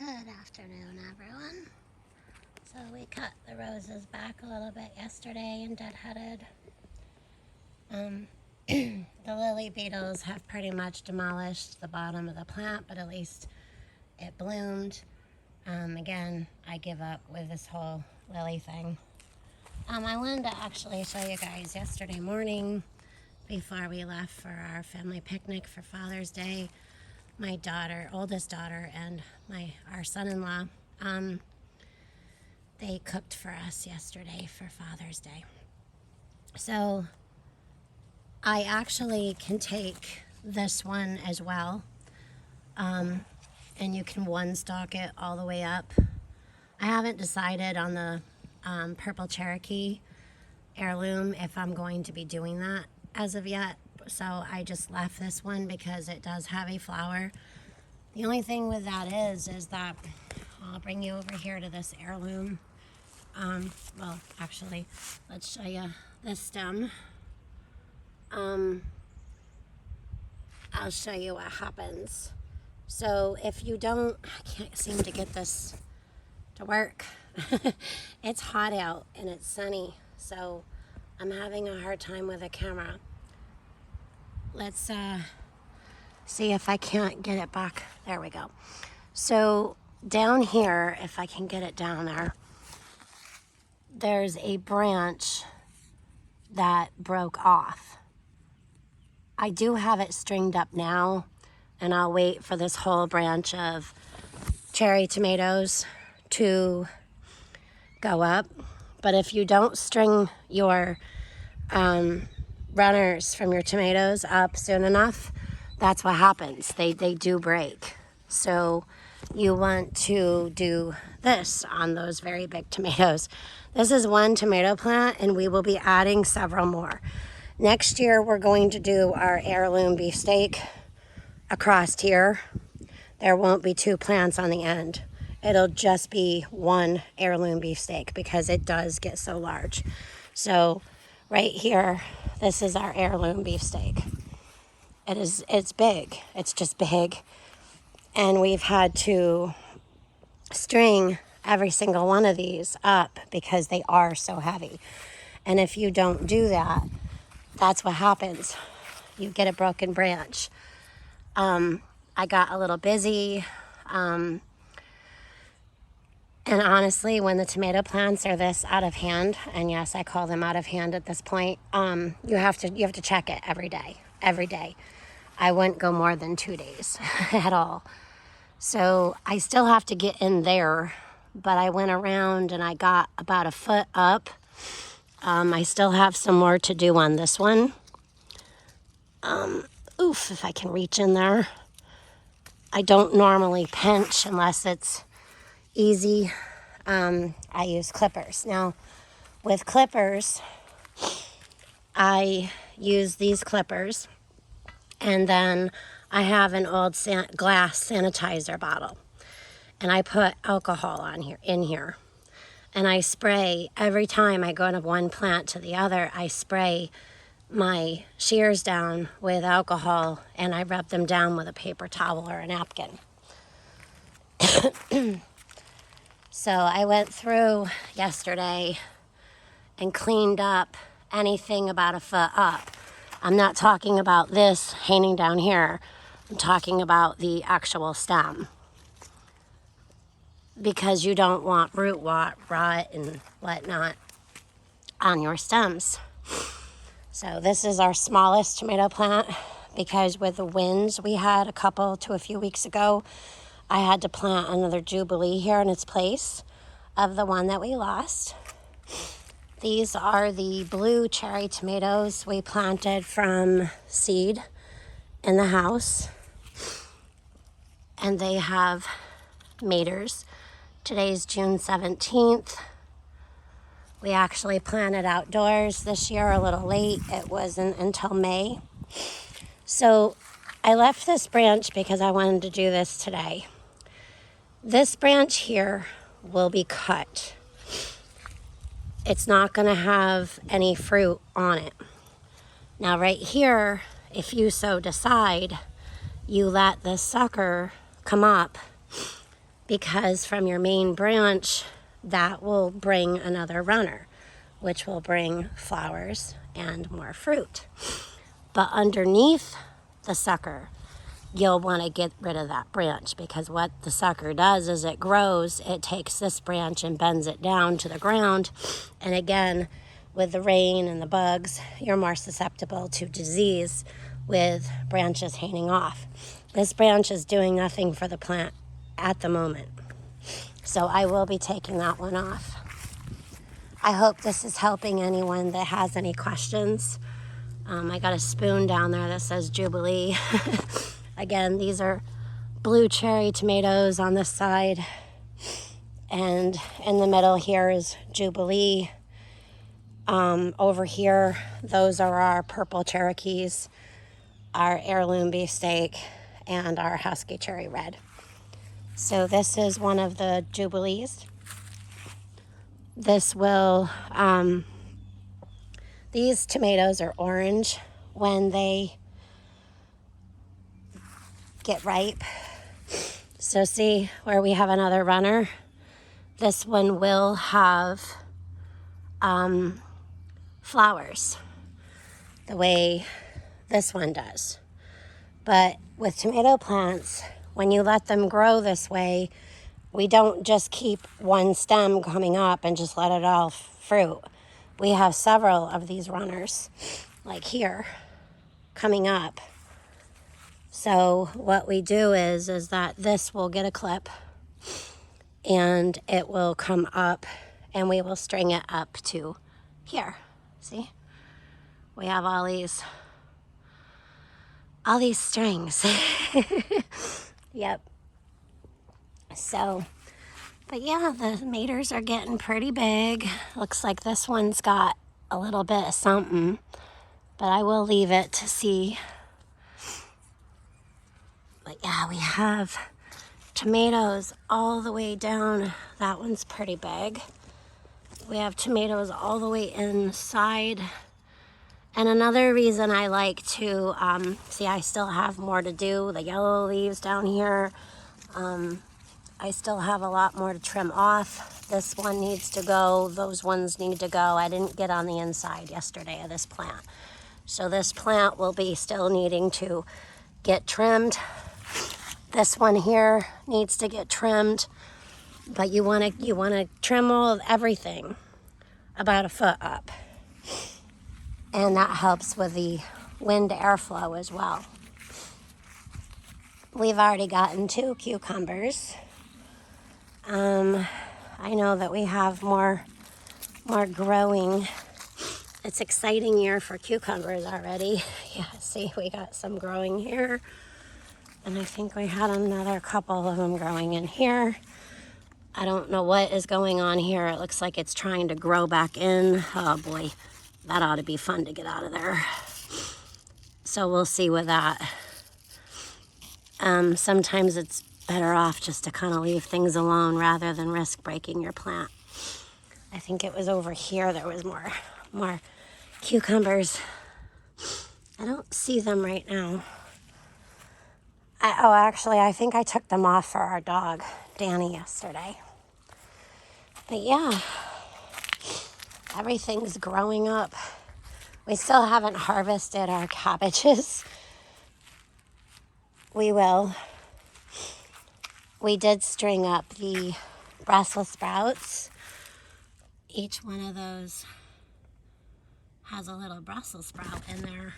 Good afternoon, everyone. So we cut the roses back a little bit yesterday and deadheaded. The lily beetles have pretty much demolished the bottom of the plant, but at least it bloomed. Again, I give up with this whole lily thing. I wanted to actually show you guys yesterday morning before we left for our family picnic for Father's Day. My daughter, oldest daughter, and our son-in-law, they cooked for us yesterday for Father's Day. So I actually can take this one as well, and you can one stalk it all the way up. I haven't decided on the purple Cherokee heirloom if I'm going to be doing that as of yet. So I just left this one because it does have a flower. The only thing with that is that I'll bring you over here to this heirloom. Well, actually, let's show you this stem. I'll show you what happens. So if you don't, I can't seem to get this to work. It's hot out and it's sunny, so I'm having a hard time with the camera. Let's see if I can't get it back. There we go. So down here, if I can get it down there, there's a branch that broke off. I do have it stringed up now, and I'll wait for this whole branch of cherry tomatoes to go up. But if you don't string your runners from your tomatoes up soon enough, that's what happens. They do break. So you want to do this on those very big tomatoes. This is one tomato plant, and we will be adding several more. Next year, we're going to do our heirloom beefsteak across here. There won't be two plants on the end. It'll just be one heirloom beefsteak because it does get so large. So right here, this is our heirloom beefsteak. It's big. It's just big. And we've had to string every single one of these up because they are so heavy. And if you don't do that, that's what happens. You get a broken branch. I got a little busy. And honestly, when the tomato plants are this out of hand, and yes, I call them out of hand at this point, you have to check it every day. I wouldn't go more than 2 days at all. So I still have to get in there, but I went around and I got about a foot up. I still have some more to do on this one. If I can reach in there. I don't normally pinch unless it's easy. I use clippers. Now, with clippers, I use these clippers, and then I have an old glass sanitizer bottle, and I put alcohol in here, and I spray every time I go to one plant to the other. I spray my shears down with alcohol, and I rub them down with a paper towel or a napkin. So I went through yesterday and cleaned up anything about a foot up. I'm not talking about this hanging down here. I'm talking about the actual stem, because you don't want root rot and whatnot on your stems. So this is our smallest tomato plant, because with the winds we had a few weeks ago, I had to plant another Jubilee here in its place of the one that we lost. These are the blue cherry tomatoes we planted from seed in the house, and they have maters. Today's June 17th. We actually planted outdoors this year a little late. It wasn't until May. So I left this branch because I wanted to do this today. This branch here will be cut. It's not going to have any fruit on it. Now right here, if you so decide, you let the sucker come up because from your main branch, that will bring another runner, which will bring flowers and more fruit. But underneath the sucker, you'll want to get rid of that branch, because what the sucker does is it grows, it takes this branch and bends it down to the ground. And again, with the rain and the bugs, you're more susceptible to disease with branches hanging off. This branch is doing nothing for the plant at the moment. So I will be taking that one off. I hope this is helping anyone that has any questions. I got a spoon down there that says Jubilee. Again, these are blue cherry tomatoes on this side. And in the middle here is Jubilee. Over here, those are our purple Cherokees, our heirloom beefsteak, and our Husky Cherry Red. So this is one of the Jubilees. This will, these tomatoes are orange when they get ripe. So see where we have another runner? This one will have flowers the way this one does. But with tomato plants, when you let them grow this way, we don't just keep one stem coming up and just let it all fruit. We have several of these runners, like here, coming up. So what we do is that this will get a clip and it will come up and we will string it up to here. See? We have all these strings. Yep. So, but yeah, the tomatoes are getting pretty big. Looks like this one's got a little bit of something, but I will leave it to see. But yeah, we have tomatoes all the way down. That one's pretty big. We have tomatoes all the way inside. And another reason I like to, see, I still have more to do. The yellow leaves down here. I still have a lot more to trim off. This one needs to go. Those ones need to go. I didn't get on the inside yesterday of this plant. So this plant will be still needing to get trimmed. This one here needs to get trimmed. But you want to trim everything about a foot up. And that helps with the wind airflow as well. We've already gotten 2 cucumbers. I know that we have more growing. It's exciting year for cucumbers already. Yeah, see, we got some growing here. And I think we had another couple of them growing in here. I don't know what is going on here. It looks like it's trying to grow back in. Oh boy, that ought to be fun to get out of there. So we'll see with that. Sometimes it's better off just to kind of leave things alone rather than risk breaking your plant. I think it was over here there was more cucumbers. I don't see them right now. Actually, I think I took them off for our dog, Danny, yesterday. But yeah, everything's growing up. We still haven't harvested our cabbages. We will. We did string up the Brussels sprouts. Each one of those has a little Brussels sprout in there.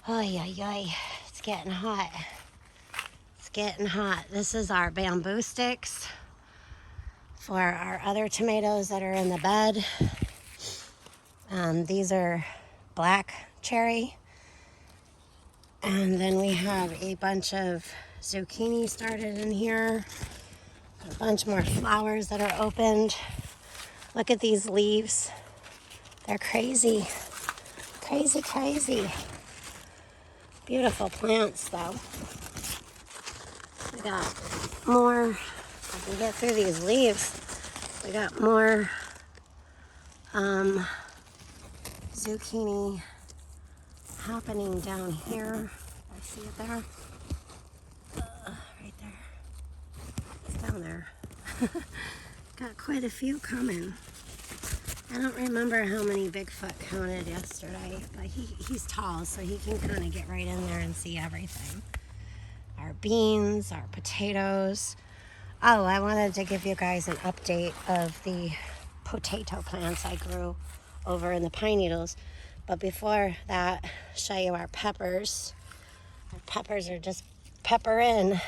Oy, oy, oy. It's getting hot. It's getting hot. This is our bamboo sticks for our other tomatoes that are in the bed. These are black cherry. And then we have a bunch of zucchini started in here. A bunch more flowers that are opened. Look at these leaves. They're crazy. Crazy, crazy. Beautiful plants, though. We got more. If I can get through these leaves. We got more zucchini happening down here. I see See it there? Right there. It's down there. Got quite a few coming. I don't remember how many Bigfoot counted yesterday, but he's tall, so he can kind of get right in there and see everything. Our beans, our potatoes. Oh, I wanted to give you guys an update of the potato plants I grew over in the pine needles. But before that, show you our peppers. Our peppers are just peppering.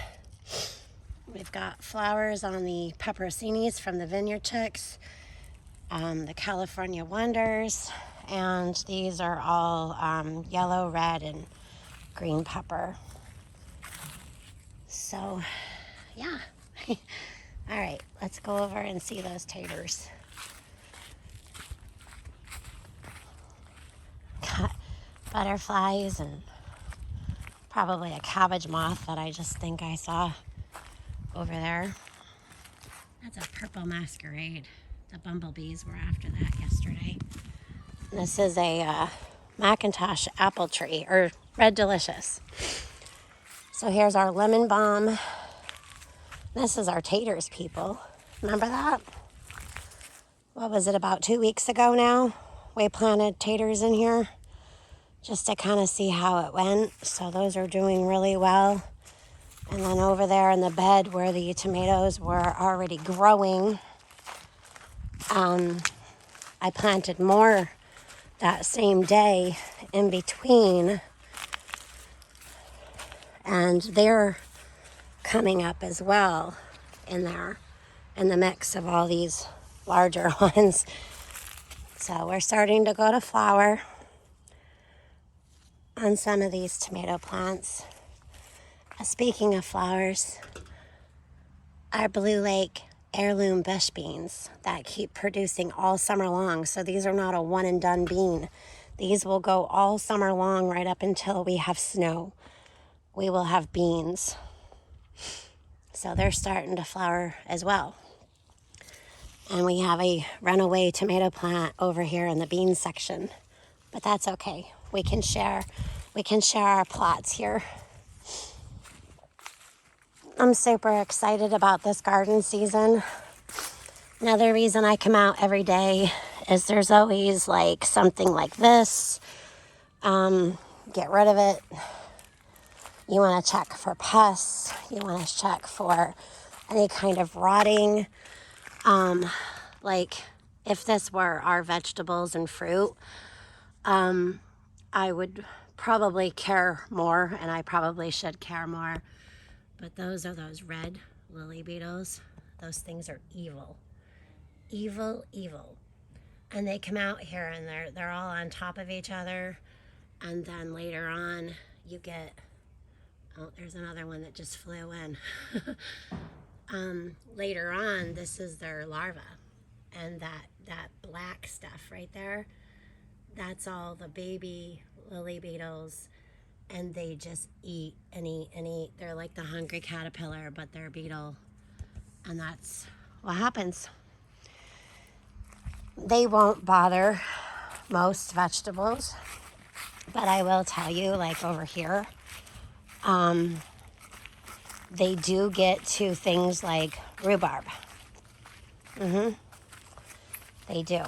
We've got flowers on the pepperoncinis from the vineyard chicks, the California Wonders, and these are all yellow, red, and green pepper. So, yeah. All right, let's go over and see those taters. Got butterflies and probably a cabbage moth that I just think I saw over there. That's a purple masquerade. The bumblebees were after that yesterday. This is a Macintosh apple tree, or Red Delicious. So here's our lemon balm. This is our taters, people. Remember that? What was it, about 2 weeks ago now? We planted taters in here just to kind of see how it went. So those are doing really well. And then over there in the bed where the tomatoes were already growing, I planted more that same day in between. And they're coming up as well in there, in the mix of all these larger ones. So we're starting to go to flower on some of these tomato plants. Speaking of flowers, our Blue Lake heirloom bush beans that keep producing all summer long. So these are not a one and done bean. These will go all summer long right up until we have snow. We will have beans. So they're starting to flower as well. And we have a runaway tomato plant over here in the bean section. But that's okay. We can share our plots here. I'm super excited about this garden season. Another reason I come out every day is there's always like something like this. Get rid of it. You want to check for pests. You want to check for any kind of rotting. Like if this were our vegetables and fruit, I would probably care more, and I probably should care more. But those are those red lily beetles. Those things are evil. Evil, evil. And they come out here and they're all on top of each other. And then later on you get, oh, there's another one that just flew in. Later on, this is their larva. And that black stuff right there, that's all the baby lily beetles. And they just eat and eat and eat. They're like the hungry caterpillar, but they're a beetle. And that's what happens. They won't bother most vegetables. But I will tell you, like over here, they do get to things like rhubarb. They do.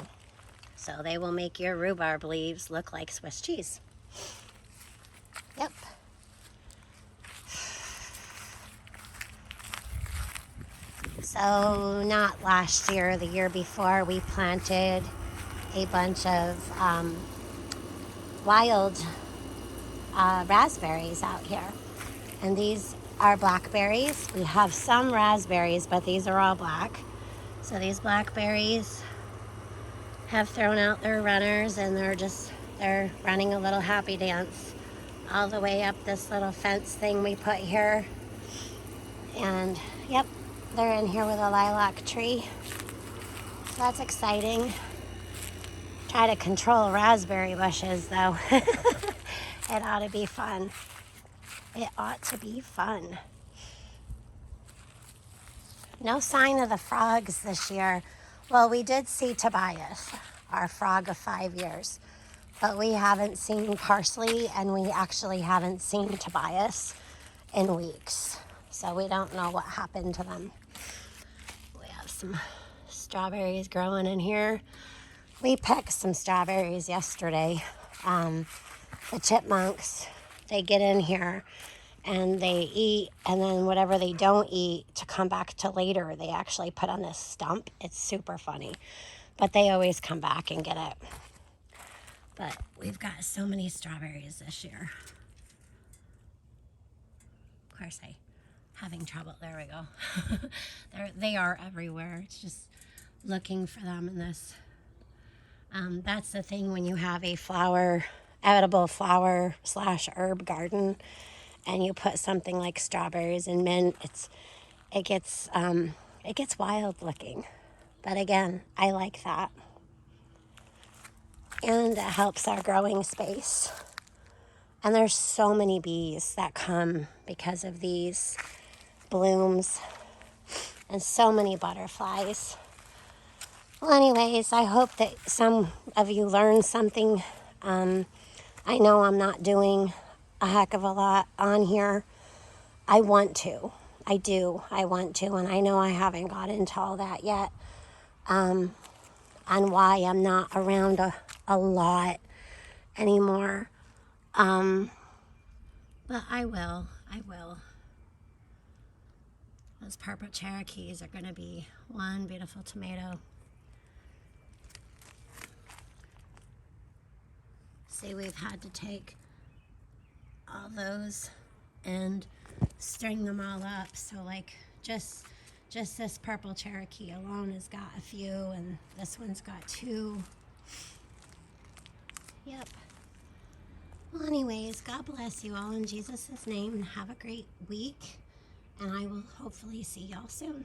So they will make your rhubarb leaves look like Swiss cheese. Yep. So not last year, the year before, we planted a bunch of wild raspberries out here. And these are blackberries. We have some raspberries, but these are all black. So these blackberries have thrown out their runners, and they're running a little happy dance all the way up this little fence thing we put here. And yep, they're in here with a lilac tree. So that's exciting. Try to control raspberry bushes though. It ought to be fun. It ought to be fun. No sign of the frogs this year. Well, we did see Tobias, our frog of 5 years. But we haven't seen parsley, and we actually haven't seen Tobias in weeks. So we don't know what happened to them. We have some strawberries growing in here. We picked some strawberries yesterday. The chipmunks, they get in here and they eat, and then whatever they don't eat to come back to later, they actually put on this stump. It's super funny, but they always come back and get it. But we've got so many strawberries this year. Of course, I having trouble. There we go. They are everywhere. It's just looking for them in this. That's the thing when you have a edible flower / herb garden, and you put something like strawberries and mint. It gets wild looking. But again, I like that. And it helps our growing space. And there's so many bees that come because of these blooms, and so many butterflies. Well, anyways, I hope that some of you learned something. I know I'm not doing a heck of a lot on here. I want to. I do. I want to. And I know I haven't got into all that yet. On why I'm not around a lot anymore. But I will. Those purple Cherokees are going to be one beautiful tomato. See, we've had to take all those and string them all up. So like just this purple Cherokee alone has got a few, and this one's got 2. Yep. Well, anyways, God bless you all in Jesus' name. Have a great week, and I will hopefully see y'all soon.